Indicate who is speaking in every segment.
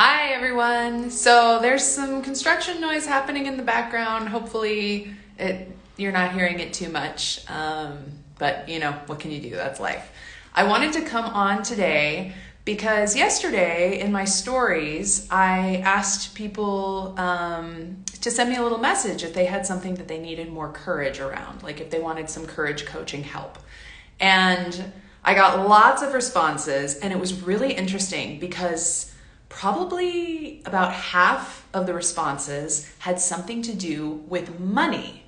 Speaker 1: Hi everyone. So there's some construction noise happening in the background. Hopefully you're not hearing it too much. But you know, what can you do? That's life. I wanted to come on today because yesterday in my stories, I asked people to send me a little message if they had something that they needed more courage around, like if they wanted some courage coaching help. And I got lots of responses, and it was really interesting because probably about half of the responses had something to do with money.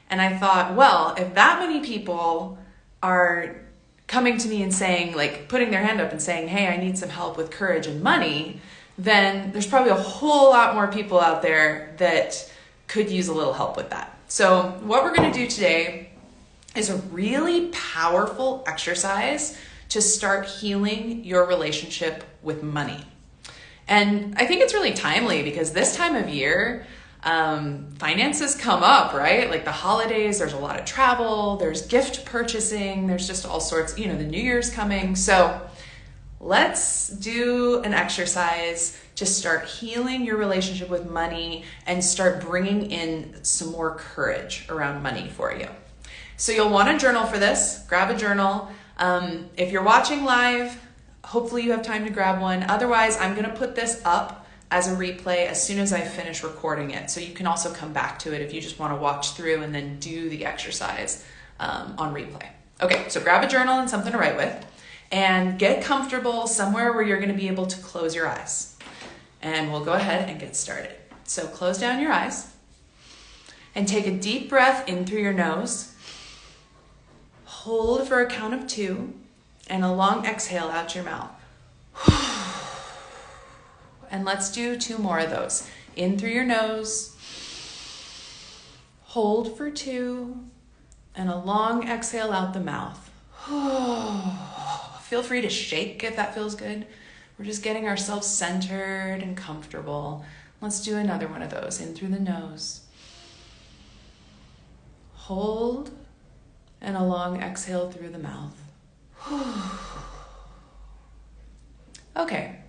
Speaker 1: And I thought, well, if that many people are coming to me and saying, like, putting their hand up and saying, hey, I need some help with courage and money, then there's probably a whole lot more people out there that could use a little help with that. So what we're going to do today is a really powerful exercise to start healing your relationship with money. And I think it's really timely because this time of year, finances come up, right? Like the holidays, there's a lot of travel, there's gift purchasing, there's just all sorts, the New Year's coming. So let's do an exercise to start healing your relationship with money and start bringing in some more courage around money for you. So you'll want a journal for this. Grab a journal. If you're watching live, hopefully you have time to grab one. Otherwise, I'm going to put this up as a replay as soon as I finish recording it. So you can also come back to it if you just want to watch through and then do the exercise on replay. Okay, so grab a journal and something to write with and get comfortable somewhere where you're going to be able to close your eyes. And we'll go ahead and get started. So close down your eyes and take a deep breath in through your nose. Hold for a count of 2. And a long exhale out your mouth. And let's do 2 more of those. In through your nose. Hold for 2. And a long exhale out the mouth. Feel free to shake if that feels good. We're just getting ourselves centered and comfortable. Let's do another one of those. In through the nose. Hold. And a long exhale through the mouth. Okay,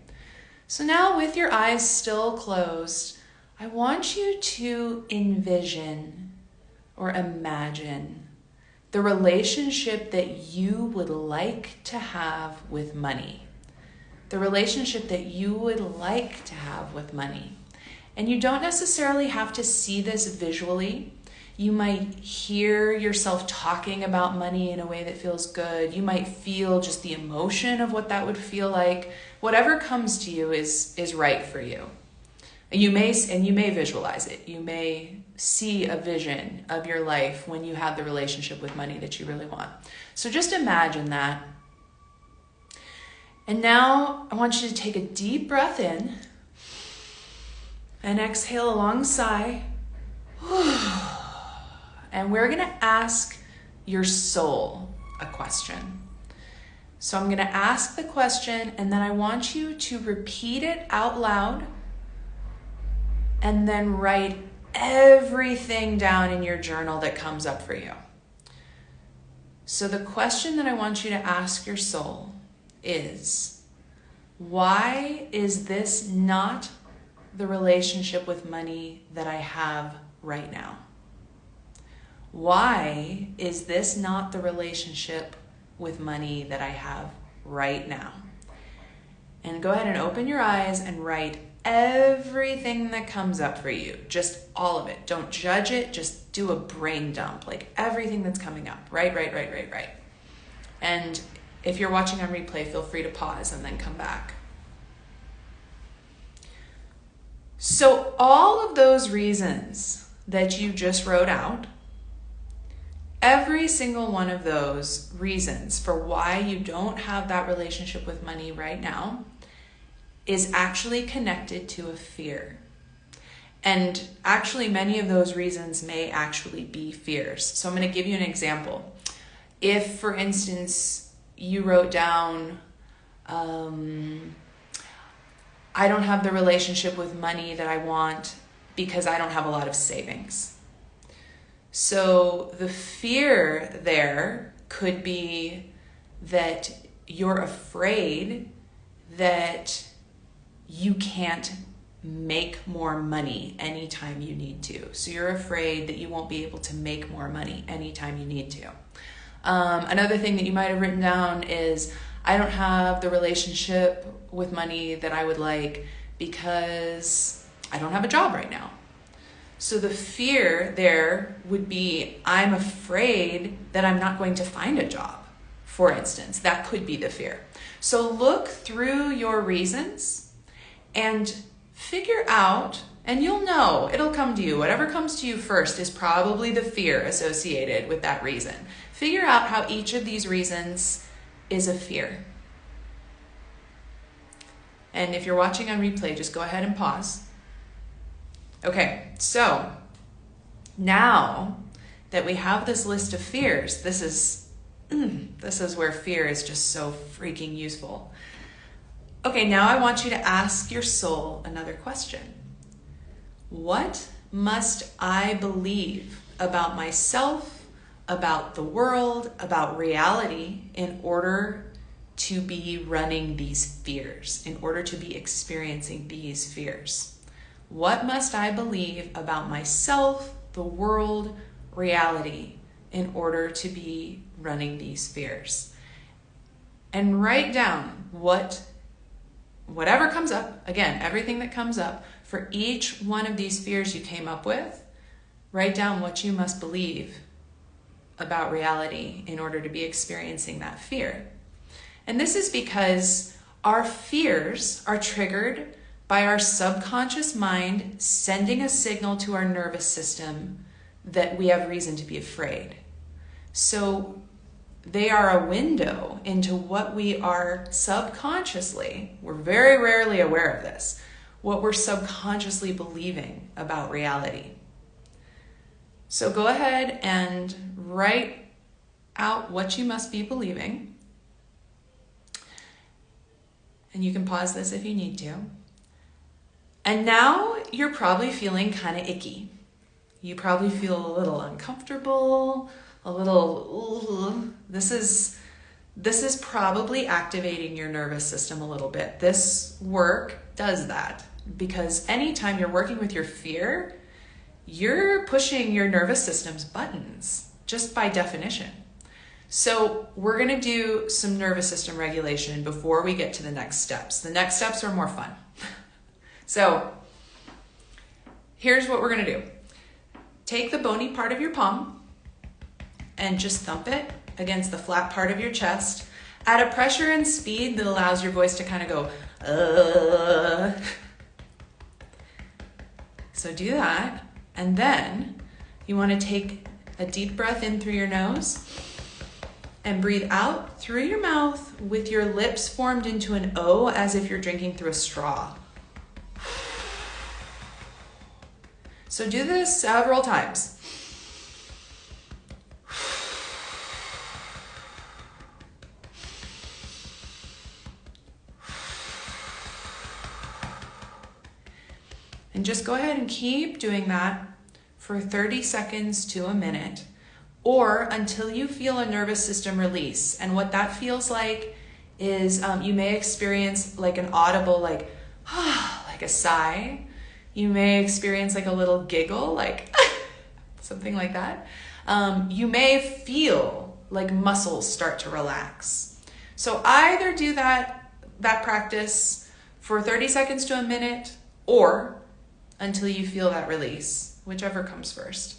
Speaker 1: so now with your eyes still closed, I want you to envision or imagine the relationship that you would like to have with money. The relationship that you would like to have with money. And you don't necessarily have to see this visually. You might hear yourself talking about money in a way that feels good. You might feel just the emotion of what that would feel like. Whatever comes to you is right for you. You may visualize it. You may see a vision of your life when you have the relationship with money that you really want. So just imagine that. And now I want you to take a deep breath in and exhale a long sigh. And we're going to ask your soul a question. So I'm going to ask the question, and then I want you to repeat it out loud, and then write everything down in your journal that comes up for you. So the question that I want you to ask your soul is, why is this not the relationship with money that I have right now? Why is this not the relationship with money that I have right now? And go ahead and open your eyes and write everything that comes up for you. Just all of it. Don't judge it. Just do a brain dump. Like everything that's coming up. Right. And if you're watching on replay, feel free to pause and then come back. So all of those reasons that you just wrote out, every single one of those reasons for why you don't have that relationship with money right now is actually connected to a fear. And actually, many of those reasons may actually be fears. So I'm going to give you an example. If, for instance, you wrote down, I don't have the relationship with money that I want because I don't have a lot of savings. So the fear there could be that you're afraid that you can't make more money anytime you need to. So you're afraid that you won't be able to make more money anytime you need to. Another thing that you might have written down is, I don't have the relationship with money that I would like because I don't have a job right now. So the fear there would be, I'm afraid that I'm not going to find a job, for instance. That could be the fear. So look through your reasons and figure out, and you'll know, it'll come to you. Whatever comes to you first is probably the fear associated with that reason. Figure out how each of these reasons is a fear. And if you're watching on replay, just go ahead and pause. Okay, so now that we have this list of fears, this is where fear is just so freaking useful. Okay, now I want you to ask your soul another question. What must I believe about myself, about the world, about reality in order to be running these fears, in order to be experiencing these fears? What must I believe about myself, the world, reality in order to be running these fears? And write down whatever comes up, again, everything that comes up, for each one of these fears you came up with, write down what you must believe about reality in order to be experiencing that fear. And this is because our fears are triggered by our subconscious mind sending a signal to our nervous system that we have reason to be afraid. So they are a window into what we are subconsciously, we're very rarely aware of this, what we're subconsciously believing about reality. So go ahead and write out what you must be believing. And you can pause this if you need to. And now you're probably feeling kind of icky. You probably feel a little uncomfortable, a little, this is probably activating your nervous system a little bit. This work does that because anytime you're working with your fear, you're pushing your nervous system's buttons just by definition. So we're going to do some nervous system regulation before we get to the next steps. The next steps are more fun. So here's what we're going to do. Take the bony part of your palm and just thump it against the flat part of your chest at a pressure and speed that allows your voice to kind of go, So do that. And then you want to take a deep breath in through your nose and breathe out through your mouth with your lips formed into an O as if you're drinking through a straw. So do this several times. And just go ahead and keep doing that for 30 seconds to a minute, or until you feel a nervous system release. And what that feels like is you may experience like an audible, like a sigh. You may experience like a little giggle, like something like that. You may feel like muscles start to relax. So either do that practice for 30 seconds to a minute, or until you feel that release, whichever comes first.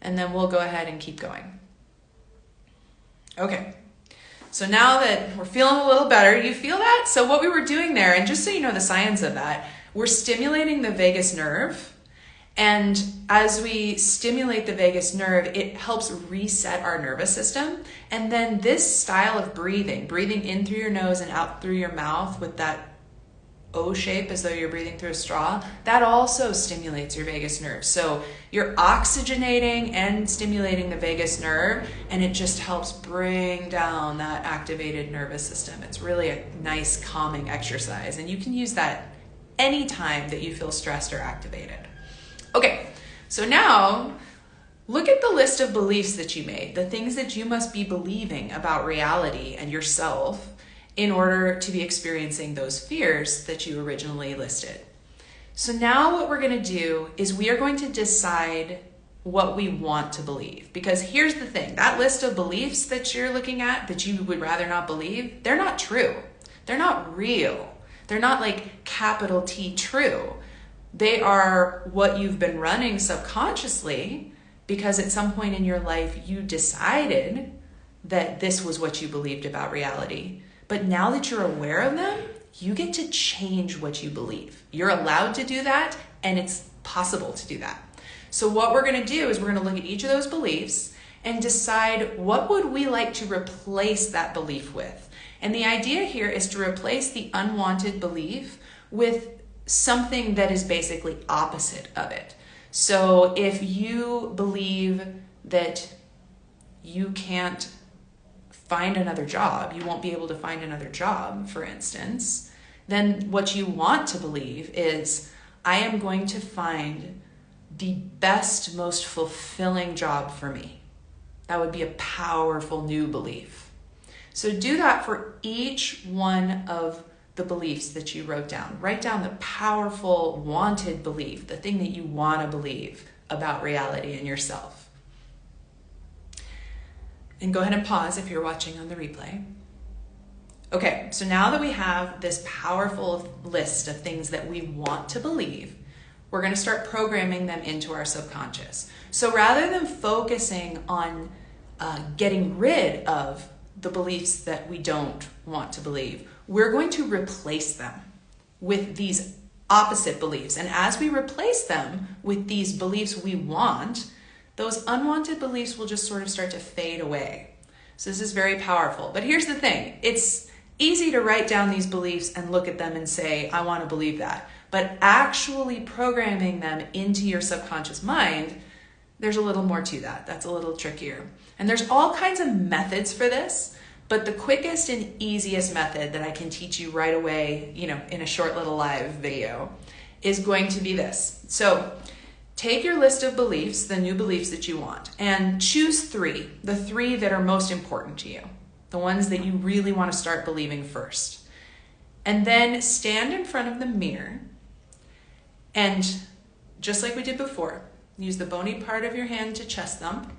Speaker 1: And then we'll go ahead and keep going. Okay, so now that we're feeling a little better, you feel that? So what we were doing there, and just so you know the science of that, we're stimulating the vagus nerve. And as we stimulate the vagus nerve, it helps reset our nervous system. And then this style of breathing in through your nose and out through your mouth with that O shape as though you're breathing through a straw, that also stimulates your vagus nerve. So you're oxygenating and stimulating the vagus nerve, and it just helps bring down that activated nervous system. It's really a nice calming exercise, and you can use that anytime that you feel stressed or activated. Okay, so now look at the list of beliefs that you made, the things that you must be believing about reality and yourself, in order to be experiencing those fears that you originally listed. So now what we're going to do is we are going to decide what we want to believe. Because here's the thing, that list of beliefs that you're looking at that you would rather not believe, they're not true. They're not real. They're not like capital T true. They are what you've been running subconsciously because at some point in your life you decided that this was what you believed about reality. But now that you're aware of them, you get to change what you believe. You're allowed to do that, and it's possible to do that. So what we're going to do is we're going to look at each of those beliefs and decide what would we like to replace that belief with. And the idea here is to replace the unwanted belief with something that is basically opposite of it. So if you believe that you can't find another job, you won't be able to find another job, for instance, then what you want to believe is, I am going to find the best, most fulfilling job for me. That would be a powerful new belief. So do that for each one of the beliefs that you wrote down. Write down the powerful, wanted belief, the thing that you want to believe about reality and yourself. And go ahead and pause if you're watching on the replay. Okay, so now that we have this powerful list of things that we want to believe, we're going to start programming them into our subconscious. So rather than focusing on getting rid of the beliefs that we don't want to believe, we're going to replace them with these opposite beliefs. And as we replace them with these beliefs we want, those unwanted beliefs will just sort of start to fade away. So this is very powerful. But here's the thing. It's easy to write down these beliefs and look at them and say, I want to believe that. But actually programming them into your subconscious mind, there's a little more to that. That's a little trickier. And there's all kinds of methods for this, but the quickest and easiest method that I can teach you right away, in a short little live video, is going to be this. So take your list of beliefs, the new beliefs that you want, and choose three, the three that are most important to you, the ones that you really want to start believing first. And then stand in front of the mirror and, just like we did before, use the bony part of your hand to chest thump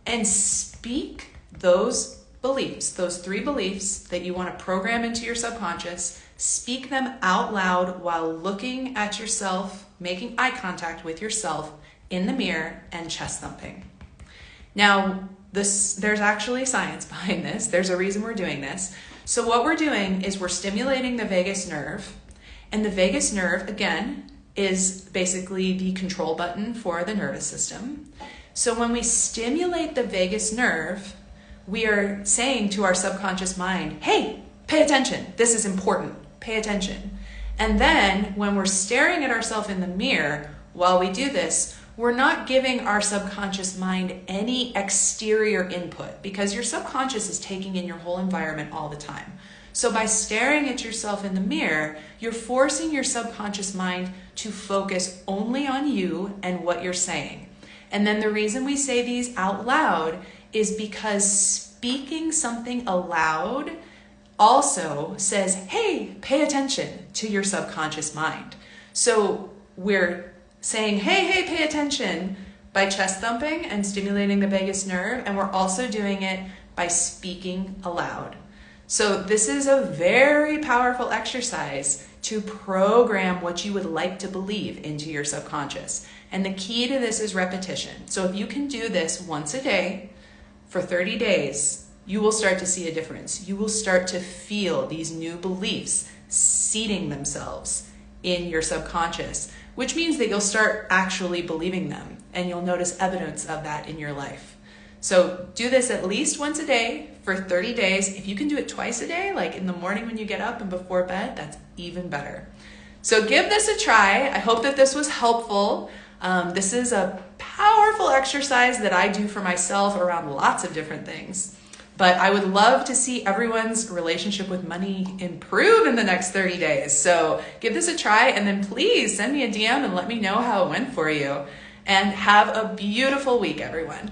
Speaker 1: and speak those beliefs, those three beliefs that you want to program into your subconscious. Speak them out loud while looking at yourself, making eye contact with yourself in the mirror and chest thumping. Now, there's actually science behind this. There's a reason we're doing this. So what we're doing is we're stimulating the vagus nerve, and the vagus nerve, again, is basically the control button for the nervous system. So when we stimulate the vagus nerve, we are saying to our subconscious mind, hey, pay attention. This is important. Pay attention. And then when we're staring at ourselves in the mirror, while we do this, we're not giving our subconscious mind any exterior input because your subconscious is taking in your whole environment all the time. So by staring at yourself in the mirror, you're forcing your subconscious mind to focus only on you and what you're saying. And then the reason we say these out loud is because speaking something aloud also says, hey, pay attention to your subconscious mind. So we're saying, hey, pay attention by chest thumping and stimulating the vagus nerve, and we're also doing it by speaking aloud. So this is a very powerful exercise to program what you would like to believe into your subconscious. And the key to this is repetition. So if you can do this once a day for 30 days, you will start to see a difference. You will start to feel these new beliefs seeding themselves in your subconscious, which means that you'll start actually believing them, and you'll notice evidence of that in your life. So do this at least once a day for 30 days. If you can do it twice a day, like in the morning when you get up and before bed, that's even better. So give this a try. I hope that this was helpful. This is a powerful exercise that I do for myself around lots of different things. But I would love to see everyone's relationship with money improve in the next 30 days. So give this a try, and then please send me a DM and let me know how it went for you. And have a beautiful week, everyone.